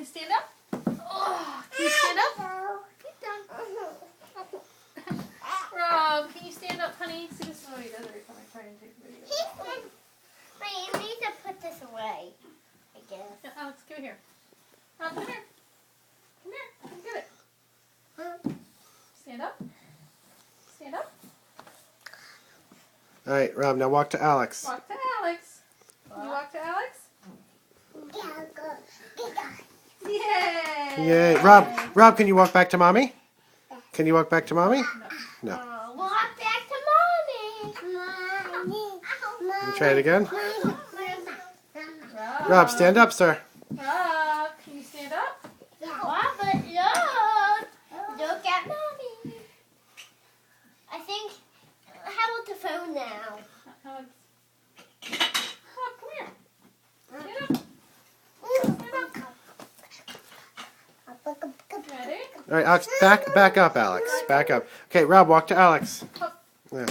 you stand up? Oh, can you stand up? Get down. Rob, can you stand up, honey? See, this is what he does every time I try and take a video. Wait, you need to put this away, I guess. Yeah, Alex, give it here. Rob, come here. Come here. Come get it. Stand up. Stand up. All right, Rob, now walk to Alex. Walk to Alex. Can you walk to Alex? Yay! Yay. Rob, can you walk back to Mommy? Can you walk back to Mommy? No. Walk back to Mommy. Can you try it again? Rob, Rob, stand up, sir. Rob, can you stand up? Rob, look at Mommy. I think, how about the phone now? Alex. Rob, come here. Stand up. Ready? All right, Alex, back up, Alex. Back up. Okay, Rob, walk to Alex. Yeah.